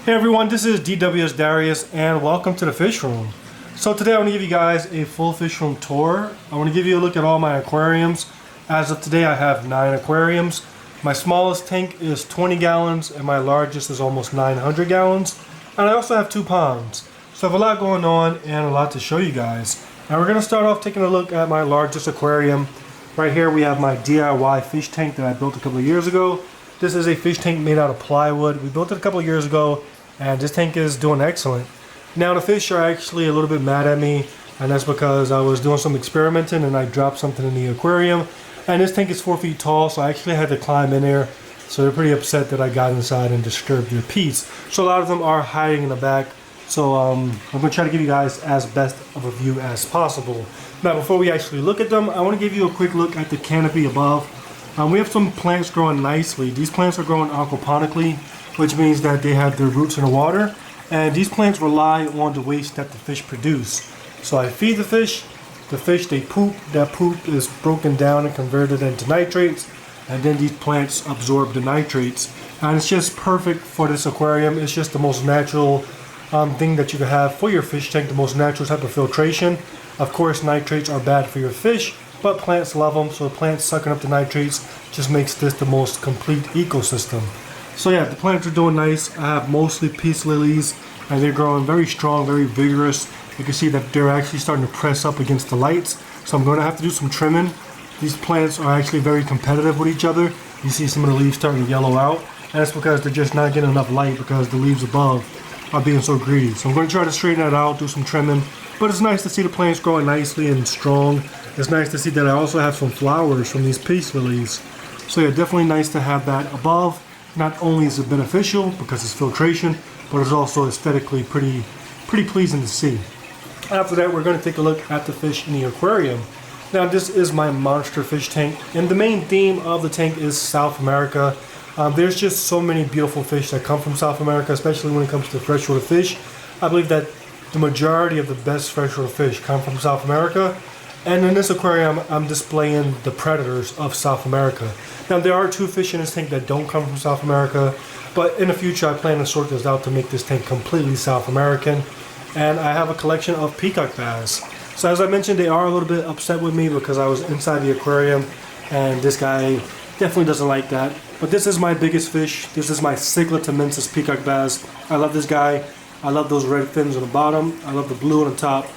Hey everyone, this is DWS Darius and welcome to the fish room. So today I want to give you guys a full fish room tour. I want to give you a look at all my aquariums. As of today I have 9 aquariums. My smallest tank is 20 gallons and my largest is almost 900 gallons. And I also have 2 ponds. So I have a lot going on and a lot to show you guys. Now we're going to start off taking a look at my largest aquarium. Right here we have my DIY fish tank that I built a couple of years ago. This is a fish tank made out of plywood. We built it a couple of years ago and this tank is doing excellent. Now the fish are actually a little bit mad at me, and that's because I was doing some experimenting and I dropped something in the aquarium. And this tank is 4 feet tall, so I actually had to climb in there. So they're pretty upset that I got inside and disturbed their peace. So a lot of them are hiding in the back. So I'm going to try to give you guys as best of a view as possible. Now before we actually look at them, I want to give you a quick look at the canopy above. We have some plants growing nicely. These plants are growing aquaponically, which means that they have their roots in the water. And these plants rely on the waste that the fish produce. So I feed the fish, they poop. That poop is broken down and converted into nitrates. And then these plants absorb the nitrates. And it's just perfect for this aquarium. It's just the most natural thing that you can have for your fish tank, the most natural type of filtration. Of course, nitrates are bad for your fish, but plants love them, so the plants sucking up the nitrates just makes this the most complete ecosystem. So yeah, the plants are doing nice. I have mostly peace lilies, and they're growing very strong, very vigorous. You can see that they're actually starting to press up against the lights, so I'm going to have to do some trimming. These plants are actually very competitive with each other. You see some of the leaves starting to yellow out, and that's because they're just not getting enough light because the leaves above are being so greedy. So I'm going to try to straighten that out, do some trimming. But it's nice to see the plants growing nicely and strong. It's nice to see that I also have some flowers from these peace lilies. So yeah, definitely nice to have that above. Not only is it beneficial because it's filtration, but it's also aesthetically pretty pleasing to see. After that, we're going to take a look at the fish in the aquarium. Now this is my monster fish tank, and the main theme of the tank is South America. There's just so many beautiful fish that come from South America, especially when it comes to freshwater fish. I believe that the majority of the best freshwater fish come from South America. And in this aquarium, I'm displaying the predators of South America. Now there are 2 fish in this tank that don't come from South America, but in the future I plan to sort this out to make this tank completely South American. And I have a collection of peacock bass. So as I mentioned, they are a little bit upset with me because I was inside the aquarium, and this guy definitely doesn't like that. But this is my biggest fish. This is my Cyclotamensis peacock bass. I love this guy. I love those red fins on the bottom. I love the blue on the top.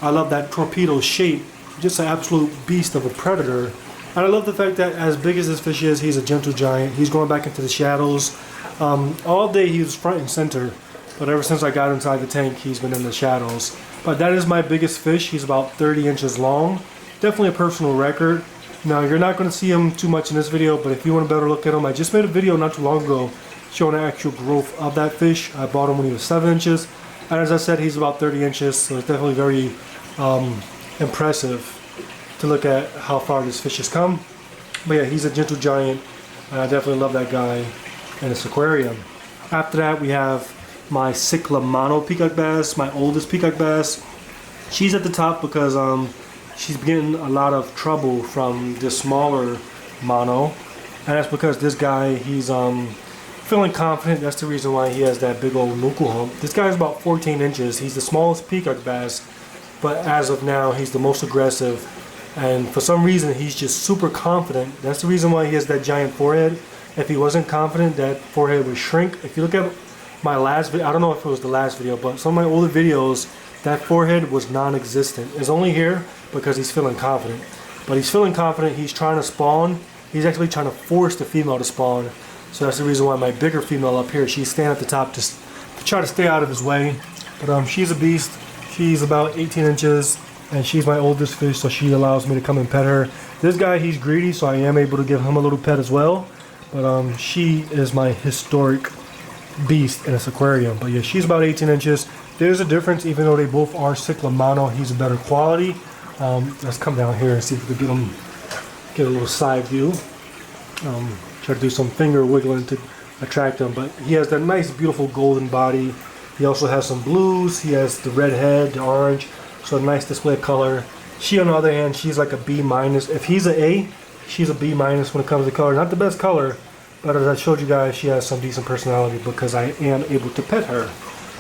I love that torpedo shape. Just an absolute beast of a predator. And I love the fact that as big as this fish is, he's a gentle giant. He's going back into the shadows. All day he was front and center, but ever since I got inside the tank, he's been in the shadows. But that is my biggest fish. He's about 30 inches long. Definitely a personal record. Now you're not going to see him too much in this video, but if you want a better look at him, I just made a video not too long ago showing the actual growth of that fish. I bought him when he was 7 inches, and as I said, he's about 30 inches, so it's definitely very impressive to look at how far this fish has come. But yeah, he's a gentle giant, and I definitely love that guy in this aquarium. After that, we have my Cyclamano peacock bass, my oldest peacock bass. She's at the top because she's getting a lot of trouble from this smaller mono, and that's because this guy, he's feeling confident. That's the reason why he has that big old nuku hump. This guy's about 14 inches. He's the smallest peacock bass, but as of now, he's the most aggressive. And for some reason, he's just super confident. That's the reason why he has that giant forehead. If he wasn't confident, that forehead would shrink. If you look at my last video, I don't know if it was the last video, but some of my older videos, that forehead was non-existent. It's only here because he's feeling confident. But he's feeling confident. He's trying to spawn. He's actually trying to force the female to spawn. So that's the reason why my bigger female up here, she's standing at the top just to try to stay out of his way. But she's a beast. She's about 18 inches, and she's my oldest fish, so she allows me to come and pet her. This guy, he's greedy, so I am able to give him a little pet as well. But she is my historic beast in this aquarium. But yeah, she's about 18 inches. There's a difference, even though they both are Cyclamano, he's a better quality. Let's come down here and see if we can get a little side view. Try to do some finger wiggling to attract him, but he has that nice beautiful golden body. He also has some blues. He has the red head, the orange, so a nice display of color. She, on the other hand, she's like a B minus. If he's an A, she's a B minus when it comes to color. Not the best color, But as I showed you guys, she has some decent personality because I am able to pet her.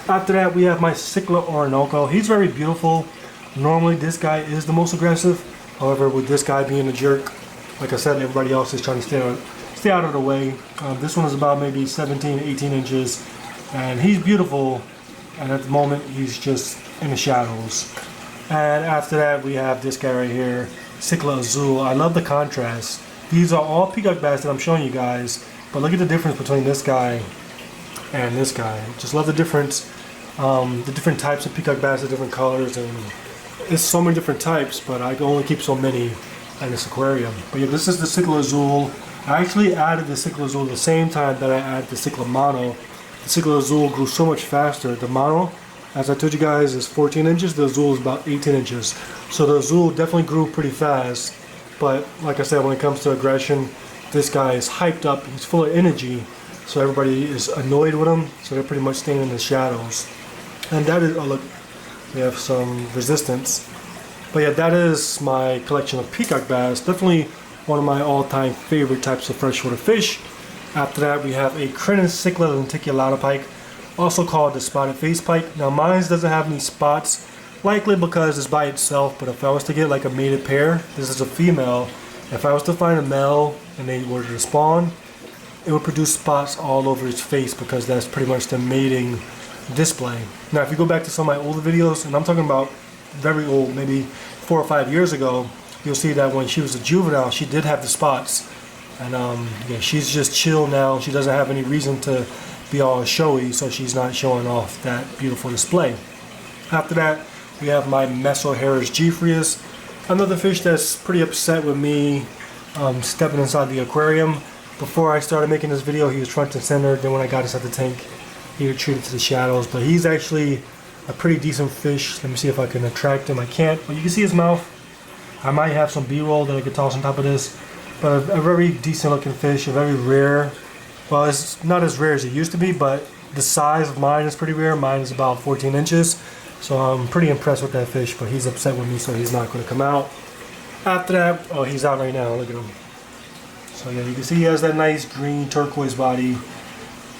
After that, we have my Cichlid Orinoco. He's very beautiful. Normally, this guy is the most aggressive. However, with this guy being a jerk, like I said, everybody else is trying to stay out of the way. This one is about maybe 17, 18 inches. And he's beautiful. And at the moment, he's just in the shadows. And after that, we have this guy right here, Cichlid Azul. I love the contrast. These are all peacock bass that I'm showing you guys. But look at the difference between this guy and this guy. Just love the difference. The different types of peacock bass, the different colors, and it's so many different types, but I can only keep so many in this aquarium. But yeah, this is the Cichlid Azul. I actually added the Cichlid Azul the same time that I added the Cichlid Mono. The Cichlid Azul grew so much faster. The Mono, as I told you guys, is 14 inches. The Azul is about 18 inches. So the Azul definitely grew pretty fast. But like I said, when it comes to aggression, this guy is hyped up. He's full of energy. So everybody is annoyed with him. So they're pretty much staying in the shadows. And that is, oh look, we have some resistance. But yeah, that is my collection of peacock bass. Definitely one of my all-time favorite types of freshwater fish. After that, we have a Crinus Cichlid lenticulata pike, also called the spotted face pike. Now mine doesn't have any spots, likely because it's by itself, but if I was to get like a mated pair, this is a female, if I was to find a male and they were to spawn, it would produce spots all over its face because that's pretty much the mating display. Now if you go back to some of my older videos, and I'm talking about very old, maybe 4 or 5 years ago, you'll see that when she was a juvenile, she did have the spots. And yeah, she's just chill now. She doesn't have any reason to be all showy, so she's not showing off that beautiful display. After that, we have my Mesoharis Geoffrius, another fish that's pretty upset with me stepping inside the aquarium. Before I started making this video, he was front and center. Then when I got inside the tank, he retreated to the shadows. But he's actually a pretty decent fish. Let me see if I can attract him. I can't, but you can see his mouth. I might have some B-roll that I could toss on top of this. But a very decent looking fish, a very rare. Well, it's not as rare as it used to be, but the size of mine is pretty rare. Mine is about 14 inches. So I'm pretty impressed with that fish, but he's upset with me, so he's not going to come out. After that, oh, he's out right now. Look at him. So yeah, you can see he has that nice green turquoise body.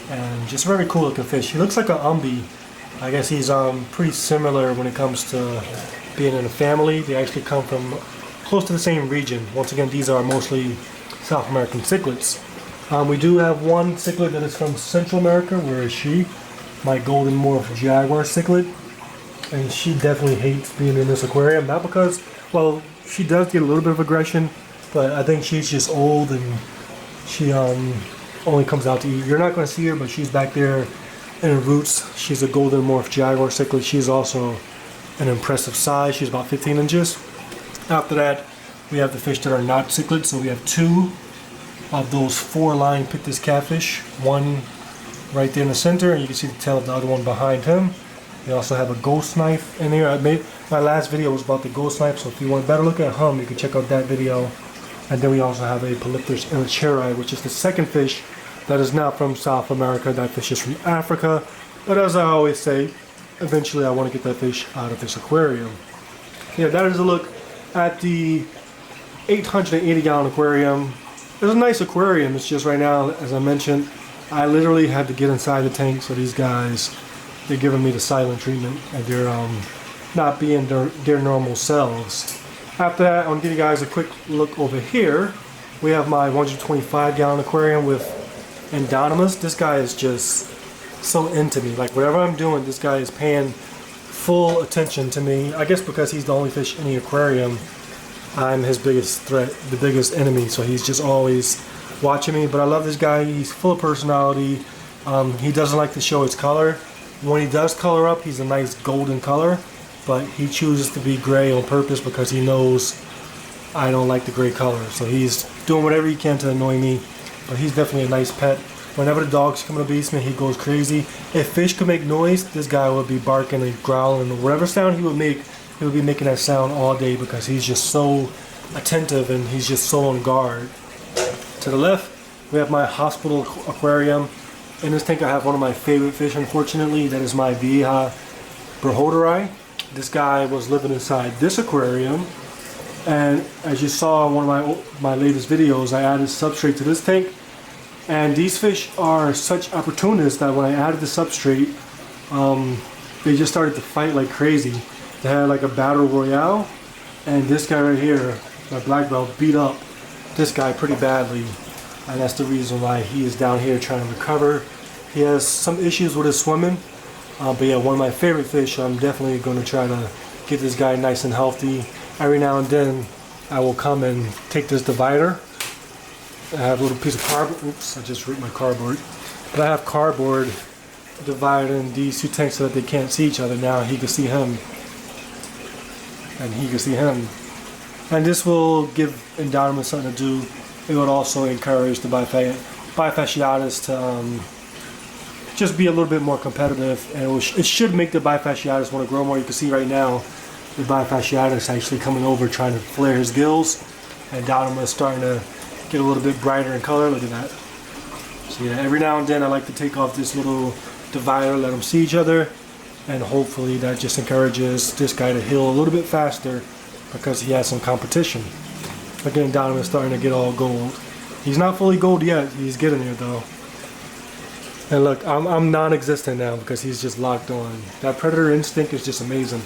And just a very cool looking fish. He looks like an umbi. I guess he's pretty similar when it comes to being in a family. They actually come from close to the same region. Once again, these are mostly South American cichlids. We do have one cichlid that is from Central America. Where is she? My golden morph jaguar cichlid. And she definitely hates being in this aquarium. Not because, well, she does get a little bit of aggression, but I think she's just old and she only comes out to eat. You're not going to see her, but she's back there in her roots. She's a golden morph jaguar cichlid. She's also an impressive size. She's about 15 inches. After that, we have the fish that are not cichlids. So we have two of those 4-line Pictus catfish. One right there in the center, and you can see the tail of the other one behind him. We also have a ghost knife in here. My last video was about the ghost knife, so if you want a better look at him, you can check out that video. And then we also have a Polypterus elycheri, which is the second fish that is not from South America. That fish is from Africa. But as I always say, eventually I want to get that fish out of this aquarium. Yeah, that is a look at the 880 gallon aquarium. It's a nice aquarium. It's just right now, as I mentioned, I literally had to get inside the tank, so these guys, they're giving me the silent treatment and they're not being their normal selves. After that, I want to give you guys a quick look over here. We have my 125 gallon aquarium with Indonimus. This guy is just so into me. Like whatever I'm doing, this guy is paying full attention to me. I guess because he's the only fish in the aquarium, I'm his biggest threat, the biggest enemy. So he's just always watching me. But I love this guy. He's full of personality. He doesn't like to show his color. When he does color up, he's a nice golden color, but he chooses to be gray on purpose because he knows I don't like the gray color. So he's doing whatever he can to annoy me, but he's definitely a nice pet. Whenever the dogs come in the basement, he goes crazy. If fish could make noise, this guy would be barking and growling, or whatever sound he would make, he would be making that sound all day because he's just so attentive and he's just so on guard. To the left, we have my hospital aquarium. In this tank I have one of my favorite fish, unfortunately. That is my Vieja Brohoderi. This guy was living inside this aquarium. And as you saw in one of my latest videos, I added substrate to this tank. And these fish are such opportunists that when I added the substrate, they just started to fight like crazy. They had like a battle royale, and this guy right here, my black belt, beat up this guy pretty badly, and that's the reason why he is down here trying to recover. He has some issues with his swimming, but yeah, one of my favorite fish. I'm definitely going to try to get this guy nice and healthy. Every now and then I will come and take this divider. I have a little piece of cardboard. Oops, I just ripped my cardboard. But I have cardboard dividing these two tanks so that they can't see each other. Now he can see him, and he can see him. And this will give Indonimus something to do. It would also encourage the bifasciatus to just be a little bit more competitive, and it should make the bifasciatus want to grow more. You can see right now the bifasciatus actually coming over trying to flare his gills, and Indonimus starting to get a little bit brighter in color. Look at that. So yeah, every now and then I like to take off this little divider, let them see each other, and hopefully that just encourages this guy to heal a little bit faster because he has some competition. Again, Indonimus starting to get all gold. He's not fully gold yet. He's getting there though. And look, I'm non-existent now because he's just locked on. That predator instinct is just amazing.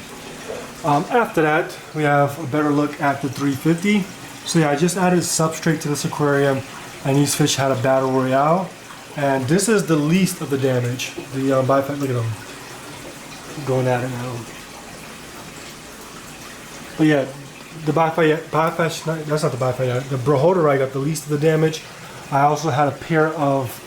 After that, we have a better look at the 350. So yeah, I just added substrate to this aquarium, and these fish had a battle royale. And this is the least of the damage. The bifasciatus, look at them going at it now. But yeah, the bifasciatus, that's not the bifasciatus, the brohoderi got the least of the damage. I also had a pair of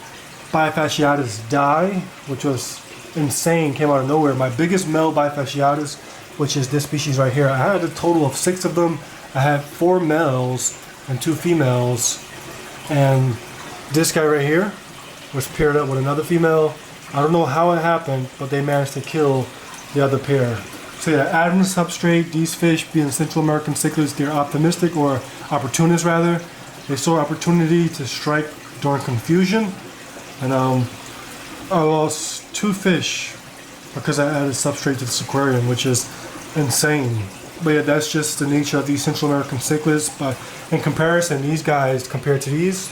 bifasciatus die, which was insane, came out of nowhere. My biggest male bifasciatus, which is this species right here, I had a total of 6 of them. I had 4 males and 2 females, and this guy right here was paired up with another female. I don't know how it happened, but they managed to kill the other pair. So yeah, adding the substrate, these fish being Central American cichlids, they're optimistic, or opportunists rather. They saw opportunity to strike during confusion, and I lost 2 fish because I added substrate to this aquarium, which is insane. But yeah, that's just the nature of these Central American cichlids. But in comparison, these guys compared to these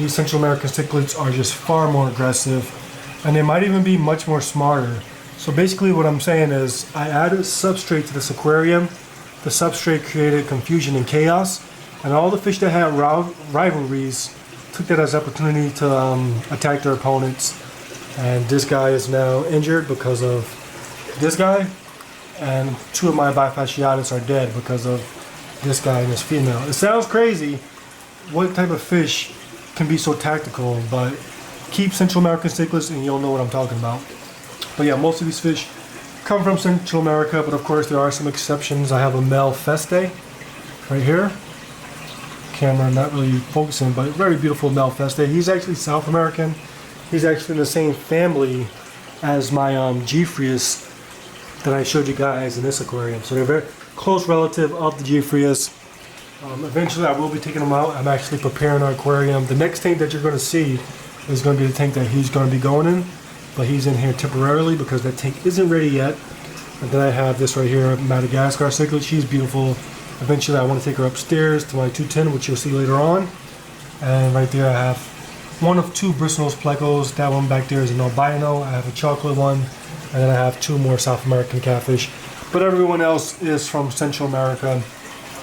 Central American cichlids are just far more aggressive, and they might even be much more smarter. So basically what I'm saying is I added substrate to this aquarium. The substrate created confusion and chaos, and all the fish that had rivalries took that as opportunity to attack their opponents. And this guy is now injured because of this guy, and 2 of my bifasciatus are dead because of this guy and this female. It sounds crazy what type of fish can be so tactical, but keep Central American cichlids and you'll know what I'm talking about. But yeah, most of these fish come from Central America, but of course there are some exceptions. I have a male Festae right here. Camera not really focusing, but very beautiful male Festae. He's actually South American. He's actually in the same family as my Geoffroyus that I showed you guys in this aquarium. So they're a very close relative of the Geoffroyus. Eventually I will be taking them out. I'm actually preparing our aquarium. The next tank that you're going to see is going to be the tank that he's going to be going in, but he's in here temporarily because that tank isn't ready yet. And then I have this right here, Madagascar cichlid. She's beautiful. Eventually I want to take her upstairs to my 210, which you'll see later on. And right there I have one of 2 bristlenose plecos. That one back there is an albino. I have a chocolate one, and then I have 2 more South American catfish. But everyone else is from Central America.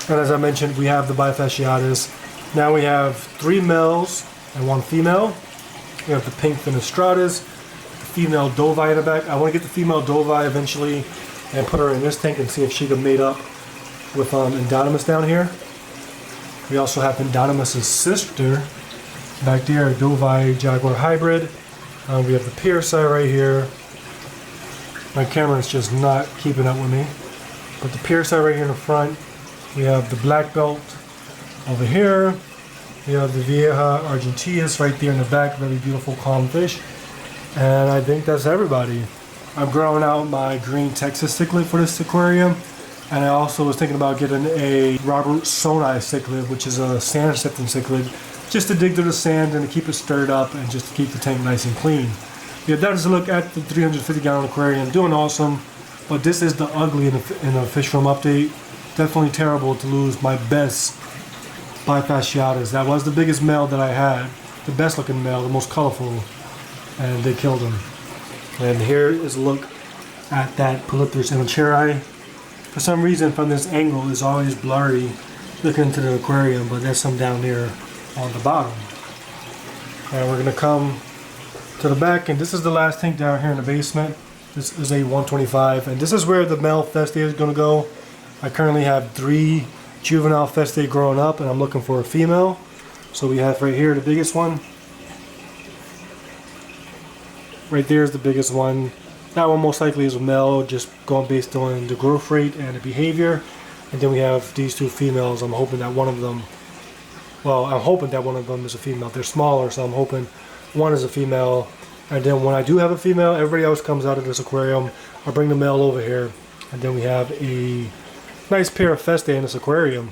And as I mentioned, we have the bifasciatus. Now we have 3 males and 1 female. We have the pink Fenestratus, the female Dovi in the back. I want to get the female Dovi eventually and put her in this tank and see if she can mate up with Indonimus down here. We also have Indonimus' sister back there, Dovi Jaguar hybrid. We have the Pierci right here. My camera is just not keeping up with me. But the Pierci right here in the front. We have the black belt over here. We have the Vieja Argenteus right there in the back. Very beautiful, calm fish. And I think that's everybody. I'm growing out my green Texas cichlid for this aquarium. And I also was thinking about getting a Robert Sonai cichlid, which is a sand sifting cichlid, just to dig through the sand and to keep it stirred up and just to keep the tank nice and clean. Yeah, that is a look at the 350 gallon aquarium. Doing awesome, but this is the ugly in a fish room update. Definitely terrible to lose my best bifasciatus. That was the biggest male that I had. the best looking male, the most colorful, and they killed him. And here is a look at that Polypterus immature. For some reason, from this angle, it's always blurry looking into the aquarium, but there's some down there on the bottom. And we're gonna come to the back, and this is the last tank down here in the basement. This is a 125, and this is where the male Festae is gonna go. I currently have 3 juvenile Festae growing up, and I'm looking for a female. So we have right here the biggest one. Right there is the biggest one. That one most likely is a male, just going based on the growth rate and the behavior. And then we have these 2 females. I'm hoping that one of them, well, I'm hoping that one of them is a female. They're smaller, so I'm hoping one is a female. And then when I do have a female, everybody else comes out of this aquarium. I'll bring the male over here. And then we have a nice pair of Festae in this aquarium.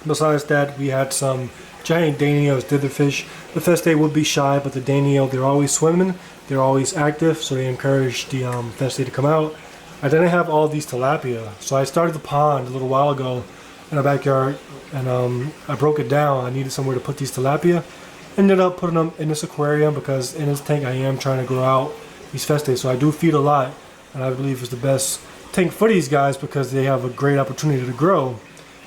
Besides that, we had some giant Danios, ditherfish. The Festae would be shy, but the Danio, they're always swimming. They're always active, so they encourage the Festae to come out. And then I have all these tilapia. So I started the pond a little while ago in our backyard, and I broke it down. I needed somewhere to put these tilapia. Ended up putting them in this aquarium because in this tank I am trying to grow out these Festae. So I do feed a lot, and I believe it's the best tank for these guys because they have a great opportunity to grow.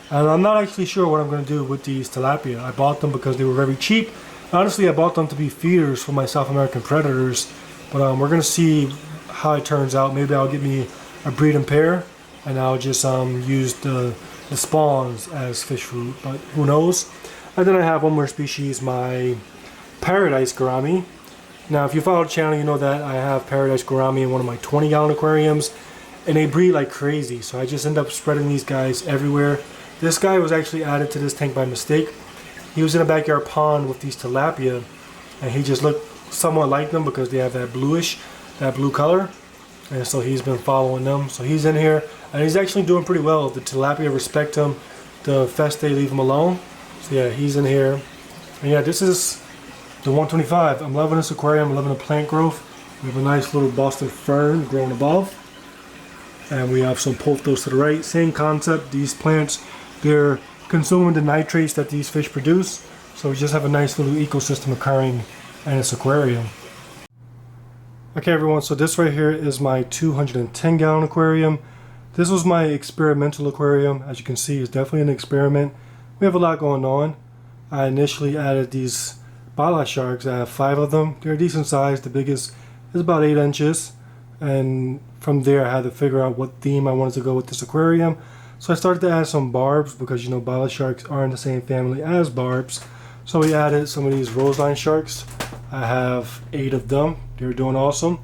And I'm not actually sure what I'm going to do with these tilapia. I bought them because they were very cheap. Honestly, I bought them to be feeders for my South American predators, but we're going to see how it turns out. Maybe I'll get me a breeding pair, and I'll just use the spawns as fish food, but who knows. And then I have one more species, my Paradise Gourami. Now, if you follow the channel, you know that I have Paradise Gourami in one of my 20-gallon aquariums, and they breed like crazy, so I just end up spreading these guys everywhere. This guy was actually added to this tank by mistake. He was in a backyard pond with these tilapia, and he just looked somewhat like them because they have that blue color, and so he's been following them. So he's in here, and he's actually doing pretty well. The tilapia respect him, the Festae leave him alone. So yeah, he's in here. And yeah, this is the 125. I'm loving this aquarium. I'm loving the plant growth. We have a nice little Boston fern growing above, and we have some pothos to the right. Same concept. These plants, they're consuming the nitrates that these fish produce, so we just have a nice little ecosystem occurring in this aquarium. Okay everyone, so this right here is my 210-gallon aquarium. This was my experimental aquarium. As you can see, it's definitely an experiment. We have a lot going on. I initially added these bala sharks. I have 5 of them. They're decent size. The biggest is about 8 inches, and from there I had to figure out what theme I wanted to go with this aquarium. So I started to add some barbs because, you know, bala sharks are in the same family as barbs. So we added some of these roseline sharks. I have 8 of them. They're doing awesome.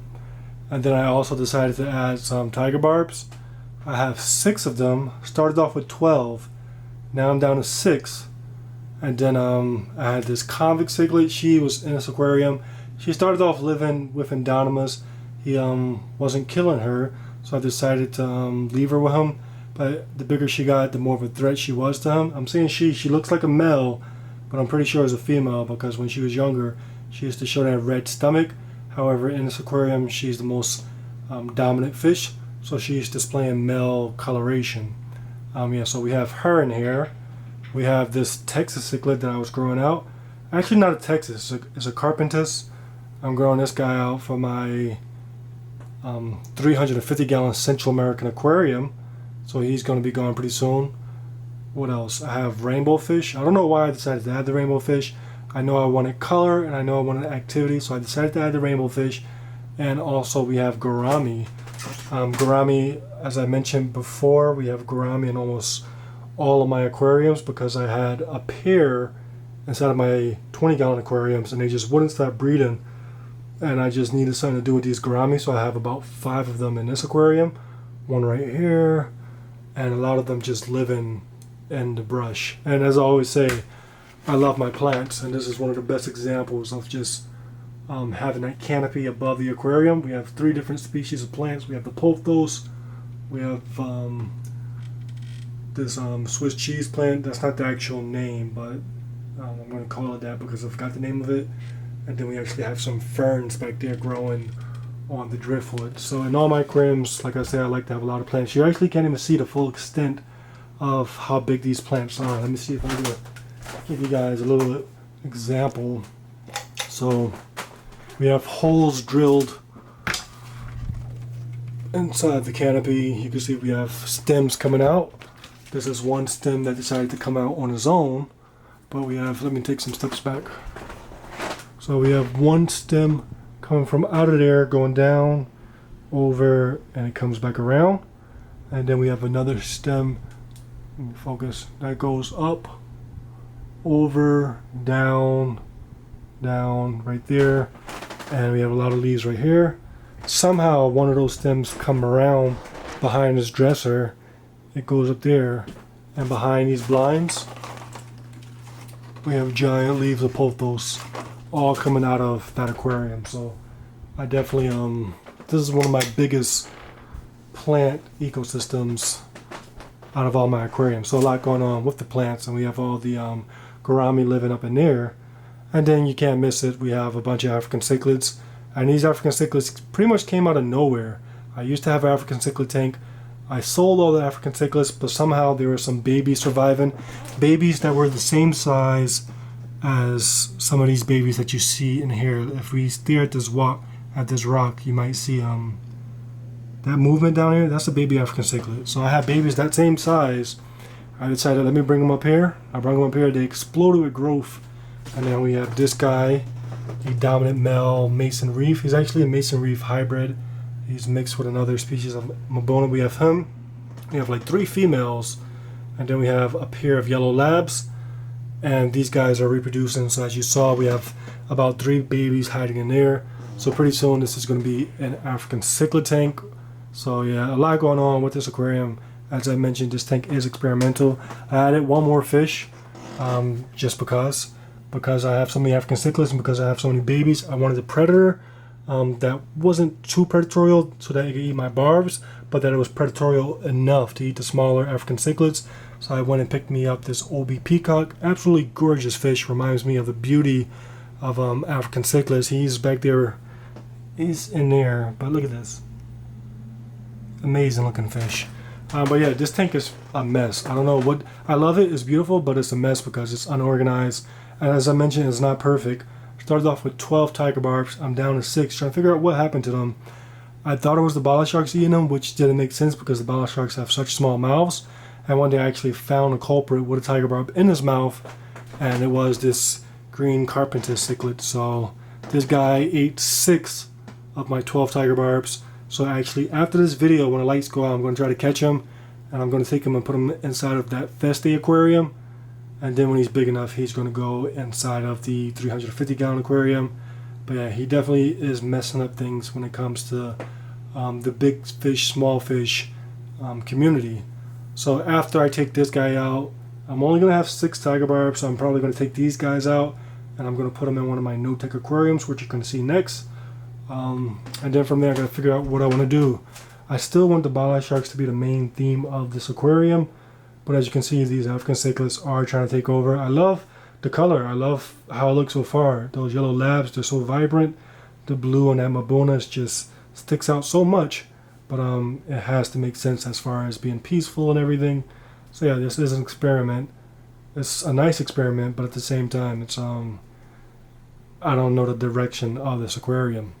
And then I also decided to add some tiger barbs. I have 6 of them. Started off with 12. Now I'm down to 6. And then I had this convict cichlid. She was in this aquarium. She started off living with Indonimus. He wasn't killing her, so I decided to leave her with him. But the bigger she got, the more of a threat she was to him. I'm saying she looks like a male, but I'm pretty sure it's a female because when she was younger, she used to show that red stomach. However, in this aquarium, she's the most dominant fish, so she's displaying male coloration. Yeah, so we have her in here. We have this Texas cichlid that I was growing out. Actually, not a Texas, it's a Carpentus. I'm growing this guy out for my 350-gallon Central American aquarium. So he's going to be gone pretty soon. What else? I have rainbow fish. I don't know why I decided to add the rainbow fish. I know I wanted color and I know I wanted activity, so I decided to add the rainbow fish. And also we have gourami. Gourami, as I mentioned before, we have gourami in almost all of my aquariums because I had a pair inside of my 20-gallon aquariums and they just wouldn't stop breeding. And I just needed something to do with these gourami, so I have about 5 of them in this aquarium. One right here. And a lot of them just living in the brush. And as I always say, I love my plants, and this is one of the best examples of just having that canopy above the aquarium. We have 3 different species of plants. We have the pothos, we have this Swiss cheese plant. That's not the actual name, but I'm going to call it that because I forgot the name of it. And then we actually have some ferns back there growing on the driftwood. So in all my aquariums, like I said, I like to have a lot of plants. You actually can't even see the full extent of how big these plants are. Let me see if I can give you guys a little example. So we have holes drilled inside the canopy. You can see we have stems coming out. This is one stem that decided to come out on his own, but we have, let me take some steps back. So we have one stem coming from out of there, going down, over, and it comes back around. And then we have another stem, let me focus, that goes up, over, down, down, right there. And we have a lot of leaves right here. Somehow one of those stems come around behind this dresser. It goes up there, and behind these blinds we have giant leaves of pothos all coming out of that aquarium. So I definitely this is one of my biggest plant ecosystems out of all my aquariums. So a lot going on with the plants, and we have all the gourami living up in there. And then you can't miss it, we have a bunch of African cichlids. And these African cichlids pretty much came out of nowhere. I used to have an African cichlid tank. I sold all the African cichlids, but somehow there were some babies surviving. Babies that were the same size as some of these babies that you see in here. If we stare at this rock, you might see that movement down here. That's a baby African cichlid. So I have babies that same size. I decided, let me bring them up here. I brought them up here. They exploded with growth. And then we have this guy, a dominant male Mason Reef. He's actually a Mason Reef hybrid. He's mixed with another species of Mabona. We have him. We have like 3 females. And then we have a pair of yellow labs. And these guys are reproducing. So as you saw, we have about 3 babies hiding in there. So pretty soon this is going to be an African cichlid tank. So yeah, a lot going on with this aquarium. As I mentioned, this tank is experimental. I added one more fish just because I have so many African cichlids and because I have so many babies. I wanted a predator that wasn't too predatorial so that it could eat my barbs, but that it was predatorial enough to eat the smaller African cichlids. So I went and picked me up this OB peacock. Absolutely gorgeous fish. Reminds me of the beauty of African cichlids. He's back there. He's in there, but look at this. Amazing looking fish. But yeah, this tank is a mess. I don't know what, I love it, it's beautiful, but it's a mess because it's unorganized. And as I mentioned, it's not perfect. Started off with 12 tiger barbs. I'm down to 6, trying to figure out what happened to them. I thought it was the bala sharks eating them, which didn't make sense because the bala sharks have such small mouths. And one day I actually found a culprit with a tiger barb in his mouth, and it was this green carpenter cichlid. So this guy ate 6 of my 12 tiger barbs. So actually, after this video, when the lights go out, I'm going to try to catch him, and I'm going to take him and put him inside of that Festae aquarium. And then when he's big enough, he's going to go inside of the 350-gallon aquarium. But yeah, he definitely is messing up things when it comes to the big fish, small fish community. So after I take this guy out, I'm only going to have 6 tiger barbs, so I'm probably going to take these guys out, and I'm going to put them in one of my no-tech aquariums, which you're going to see next. And then from there, I got to figure out what I want to do. I still want the bala sharks to be the main theme of this aquarium. But as you can see, these African cichlids are trying to take over. I love the color. I love how it looks so far. Those yellow labs, they're so vibrant. The blue on that Mabonas just sticks out so much. But it has to make sense as far as being peaceful and everything. So yeah, this is an experiment. It's a nice experiment, but at the same time, it's I don't know the direction of this aquarium.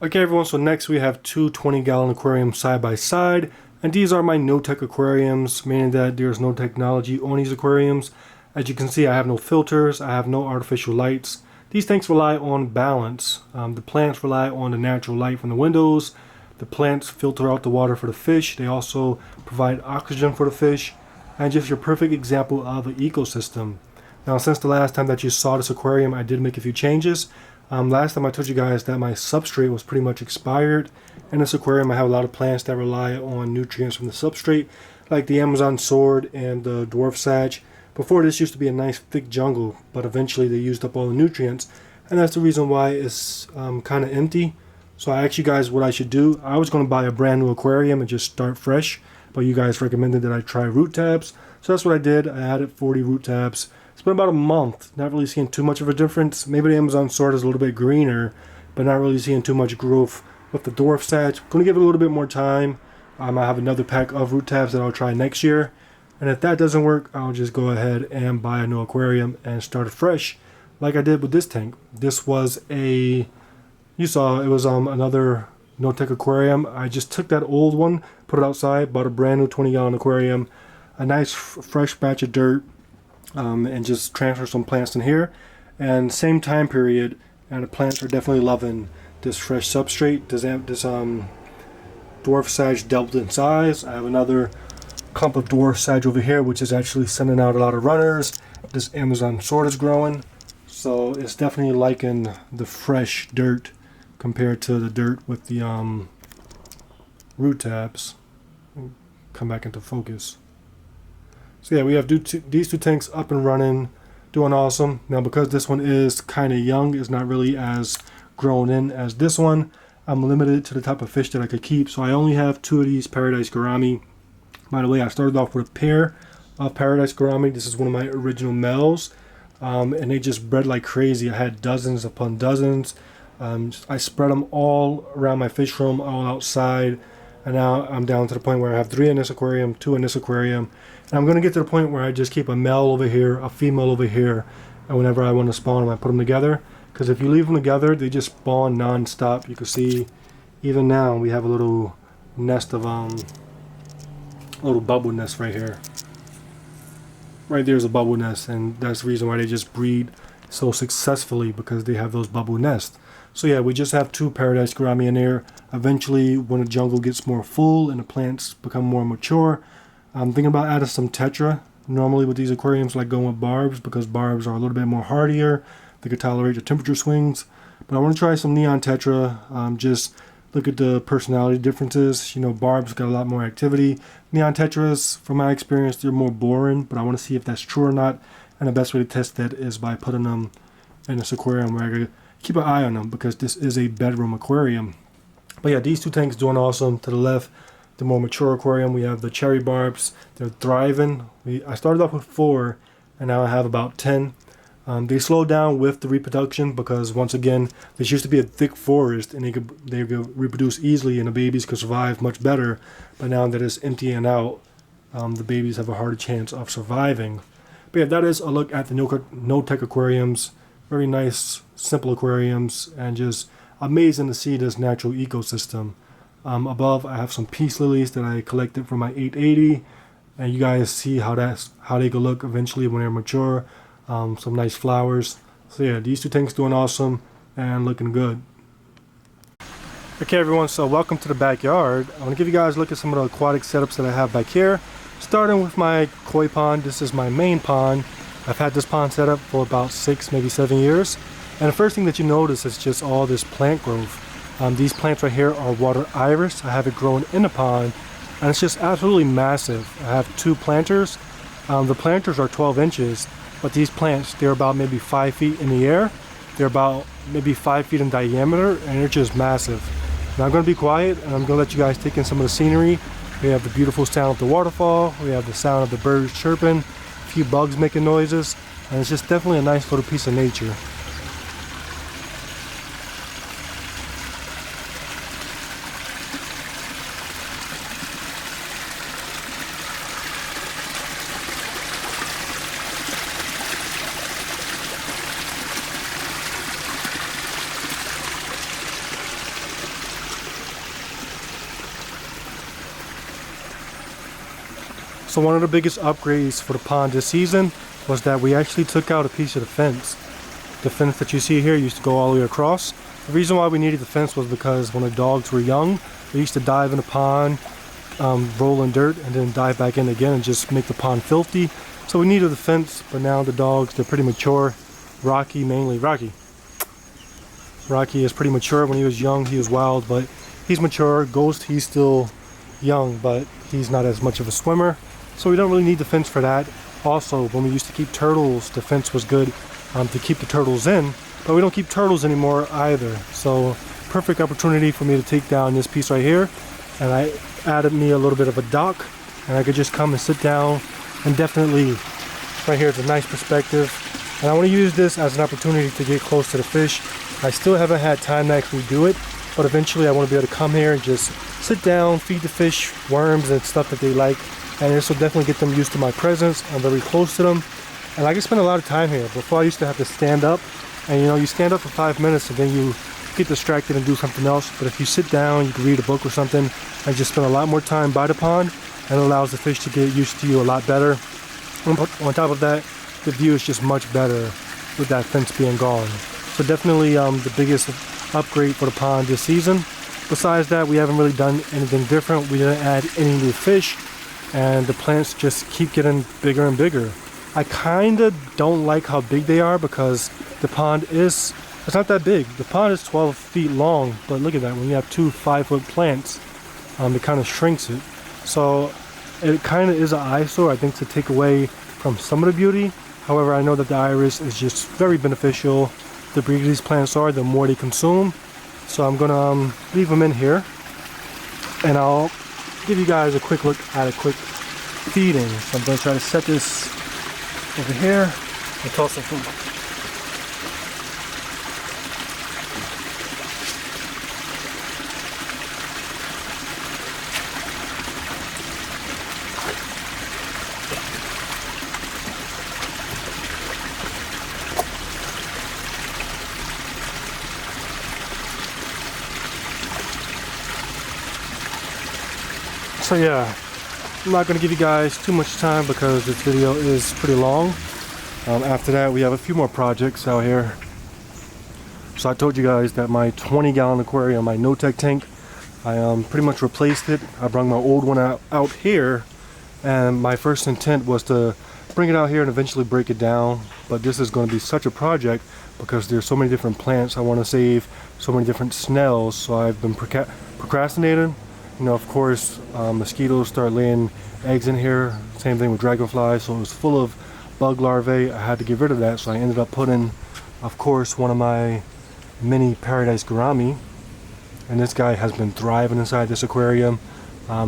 Okay everyone, so next we have 2 20-gallon aquariums side by side. And these are my no-tech aquariums, meaning that there's no technology on these aquariums. As you can see, I have no filters, I have no artificial lights. These tanks rely on balance. The plants rely on the natural light from the windows. The plants filter out the water for the fish. They also provide oxygen for the fish. And just your perfect example of an ecosystem. Now, since the last time that you saw this aquarium, I did make a few changes. Last time I told you guys that my substrate was pretty much expired. In this aquarium I have a lot of plants that rely on nutrients from the substrate, like the Amazon sword and the dwarf sage. Before, this used to be a nice thick jungle, but eventually they used up all the nutrients, and that's the reason why it's kind of empty. So I asked you guys what I should do. I was going to buy a brand new aquarium and just start fresh, but you guys recommended that I try root tabs, so that's what I did. I added 40 root tabs. It's been about a month, not really seeing too much of a difference. Maybe the Amazon sword is a little bit greener, but not really seeing too much growth with the dwarf sage. Going to give it a little bit more time. I have another pack of root tabs that I'll try next year. And if that doesn't work, I'll just go ahead and buy a new aquarium and start fresh. like I did with this tank. This was a, you saw, it was another no-tech aquarium. I just took that old one, put it outside, bought a brand new 20-gallon aquarium, a nice fresh batch of dirt, and just transfer some plants in here. And same time period, and the plants are definitely loving this fresh substrate. This dwarf sage doubled in size. I have another clump of dwarf sage over here, which is actually sending out a lot of runners. This Amazon sword is growing, so it's definitely liking the fresh dirt compared to the dirt with the root tabs. Come back into focus. So yeah, we have these two tanks up and running, doing awesome. Now because this one is kind of young, it's not really as grown in as this one, I'm limited to the type of fish that I could keep. So I only have 2 of these Paradise Gourami. By the way, I started off with a pair of Paradise Gourami. This is one of my original males, and they just bred like crazy. I had dozens upon dozens. I spread them all around my fish room, all outside, and now I'm down to the point where I have 3 in this aquarium, 2 in this aquarium, and I'm going to get to the point where I just keep a male over here, a female over here, and whenever I want to spawn them, I put them together, because if you leave them together, they just spawn non-stop. You can see, even now, we have a little nest of, little bubble nest right here. Right there's a bubble nest, and that's the reason why they just breed so successfully, because they have those bubble nests. So yeah, we just have 2 Paradise Gourami in there. Eventually, when the jungle gets more full and the plants become more mature, I'm thinking about adding some tetra. Normally with these aquariums, I like going with barbs, because barbs are a little bit more hardier. They could tolerate the temperature swings. But I want to try some neon tetra. Just look at the personality differences. You know, barbs got a lot more activity. Neon tetras, from my experience, they're more boring, but I want to see if that's true or not. And the best way to test that is by putting them in this aquarium where I gotta keep an eye on them, because this is a bedroom aquarium. But yeah, these 2 tanks doing awesome. To the left, the more mature aquarium, we have the cherry barbs. They're thriving. I started off with 4, and now I have about 10. They slowed down with the reproduction, because once again, this used to be a thick forest, and they could reproduce easily, and the babies could survive much better. But now that it's emptying out, the babies have a harder chance of surviving. But yeah, that is a look at the no-tech aquariums. Very nice, simple aquariums, and just amazing to see this natural ecosystem. Above, I have some peace lilies that I collected from my 880, and you guys see how they could look eventually when they're mature. Some nice flowers. So yeah, these 2 tanks doing awesome and looking good. Okay everyone, so welcome to the backyard. I want to give you guys a look at some of the aquatic setups that I have back here. Starting with my koi pond. This is my main pond. I've had this pond set up for about 6, maybe 7 years. And the first thing that you notice is just all this plant growth. These plants right here are water iris. I have it growing in the pond, and it's just absolutely massive. I have 2 planters. The planters are 12 inches, but these plants, they're about maybe 5 feet in the air. They're about maybe 5 feet in diameter, and they're just massive. Now I'm going to be quiet, and I'm going to let you guys take in some of the scenery. We have the beautiful sound of the waterfall. We have the sound of the birds chirping, a few bugs making noises, and it's just definitely a nice little piece of nature. So one of the biggest upgrades for the pond this season was that we actually took out a piece of the fence. The fence that you see here used to go all the way across. The reason why we needed the fence was because when the dogs were young, they used to dive in the pond, roll in dirt, and then dive back in again and just make the pond filthy. So we needed the fence, but now the dogs, they're pretty mature. Rocky mainly. Rocky is pretty mature. When he was young, he was wild, but he's mature. Ghost, he's still young, but he's not as much of a swimmer. So we don't really need the fence for that. Also, when we used to keep turtles, the fence was good to keep the turtles in, but we don't keep turtles anymore either. So perfect opportunity for me to take down this piece right here, and I added me a little bit of a dock, and I could just come and sit down, and definitely right here it's a nice perspective. And I want to use this as an opportunity to get close to the fish. I still haven't had time to actually do it, but eventually I want to be able to come here and just sit down, feed the fish worms and stuff that they like. And this will definitely get them used to my presence. I'm very close to them. And I can spend a lot of time here. Before I used to have to stand up, and you know, you stand up for 5 minutes and then you get distracted and do something else. But if you sit down, you can read a book or something and just spend a lot more time by the pond, and it allows the fish to get used to you a lot better. On top of that, the view is just much better with that fence being gone. So definitely the biggest upgrade for the pond this season. Besides that, we haven't really done anything different. We didn't add any new fish, and the plants just keep getting bigger and bigger. I kind of don't like how big they are because the pond is, it's not that big. The pond is 12 feet long, but look at that. When you have 2 5-foot plants, it kind of shrinks it. So it kind of is an eyesore, I think, to take away from some of the beauty. However, I know that the iris is just very beneficial. The bigger these plants are, the more they consume. So I'm gonna leave them in here, and I'll give you guys a quick look at a quick feeding. So I'm gonna try to set this over here and toss some food. So yeah, I'm not going to give you guys too much time because this video is pretty long. After that, we have a few more projects out here. So I told you guys that my 20-gallon aquarium, my no-tech tank, I pretty much replaced it. I brought my old one out here, and my first intent was to bring it out here and eventually break it down. But this is going to be such a project because there's so many different plants I want to save, so many different snails. So I've been procrastinating. You know, of course, mosquitoes start laying eggs in here. Same thing with dragonflies. So it was full of bug larvae. I had to get rid of that. So I ended up putting, of course, one of my mini paradise gourami. And this guy has been thriving inside this aquarium.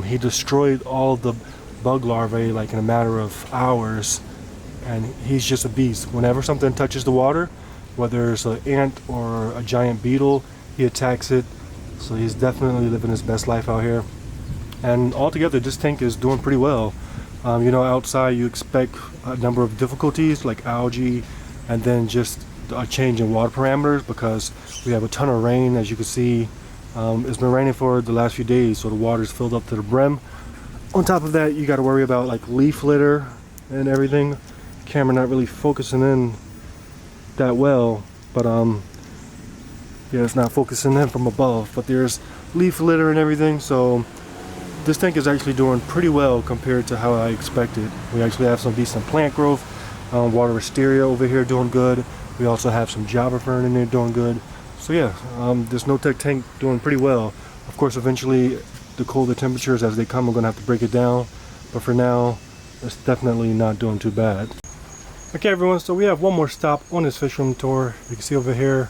He destroyed all the bug larvae like in a matter of hours. And he's just a beast. Whenever something touches the water, whether it's an ant or a giant beetle, he attacks it. So he's definitely living his best life out here. And altogether, this tank is doing pretty well. You know, outside you expect a number of difficulties like algae, and then just a change in water parameters because we have a ton of rain. As you can see, it's been raining for the last few days, so the water's filled up to the brim. On top of that, you got to worry about like leaf litter and everything. Camera not really focusing in that well, but yeah, it's not focusing in from above, but there's leaf litter and everything. So this tank is actually doing pretty well compared to how I expected. We actually have some decent plant growth. Water wisteria over here doing good. We also have some java fern in there doing good. So yeah, this no-tech tank doing pretty well. Of course, eventually the colder temperatures as they come, I'm gonna have to break it down. But for now, it's definitely not doing too bad. Okay everyone, so we have one more stop on this fish room tour. You can see over here,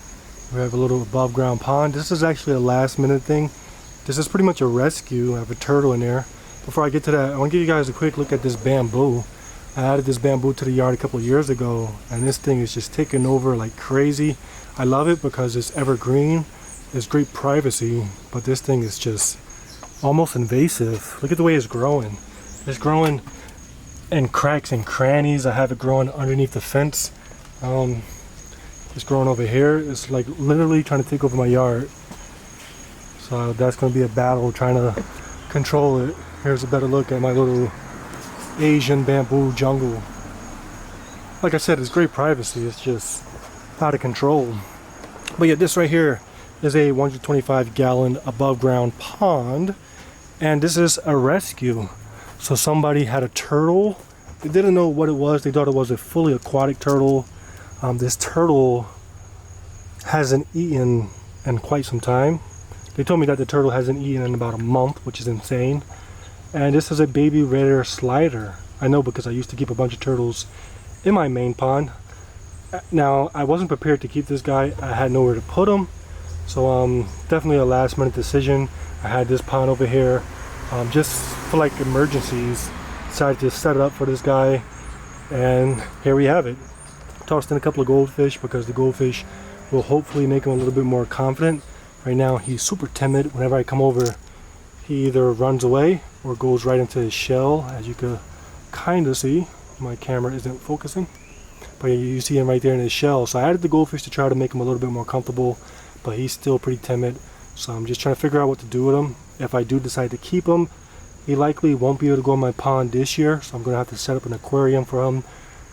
we have a little above ground pond. This is actually a last minute thing. This is pretty much a rescue. I have a turtle in there. Before I get to that, I want to give you guys a quick look at this bamboo. I added this bamboo to the yard a couple of years ago, and this thing is just taking over like crazy. I love it because it's evergreen. It's great privacy, but this thing is just almost invasive. Look at the way it's growing. It's growing in cracks and crannies. I have it growing underneath the fence. It's growing over here. It's like literally trying to take over my yard. So that's going to be a battle trying to control it. Here's a better look at my little Asian bamboo jungle. Like I said, it's great privacy. It's just out of control. But yeah, this right here is a 125-gallon above ground pond. And this is a rescue. So somebody had a turtle. They didn't know what it was. They thought it was a fully aquatic turtle. This turtle hasn't eaten in quite some time. They told me that the turtle hasn't eaten in about a month, which is insane. And this is a baby red air slider. I know because I used to keep a bunch of turtles in my main pond. Now, I wasn't prepared to keep this guy. I had nowhere to put him. So definitely a last minute decision. I had this pond over here just for like emergencies. Decided to set it up for this guy. And here we have it. Tossed in a couple of goldfish because the goldfish will hopefully make him a little bit more confident. Right now he's super timid. Whenever I come over, he either runs away or goes right into his shell, as you can kind of see. My camera isn't focusing. But you see him right there in his shell. So I added the goldfish to try to make him a little bit more comfortable, but he's still pretty timid. So I'm just trying to figure out what to do with him. If I do decide to keep him, he likely won't be able to go in my pond this year. So I'm going to have to set up an aquarium for him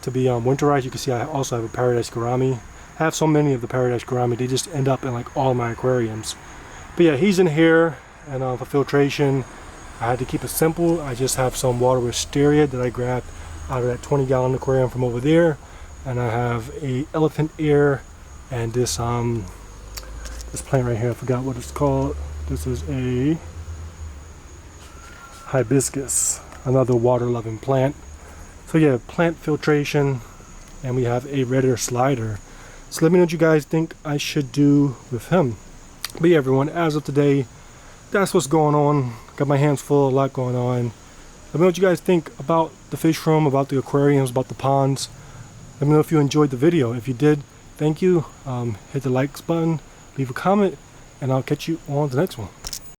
to be winterized. You can see I also have a paradise gourami. I have so many of the paradise gourami, they just end up in like all my aquariums. But yeah, he's in here, and for filtration, I had to keep it simple. I just have some water wisteria that I grabbed out of that 20-gallon aquarium from over there, and I have a elephant ear and this plant right here. I forgot what it's called. This is a hibiscus, another water-loving plant. So yeah, plant filtration, and we have a redder slider. So let me know what you guys think I should do with him. But yeah, everyone, as of today, that's what's going on. Got my hands full, a lot going on. Let me know what you guys think about the fish room, about the aquariums, about the ponds. Let me know if you enjoyed the video. If you did, thank you. Hit the likes button, leave a comment, and I'll catch you on the next one.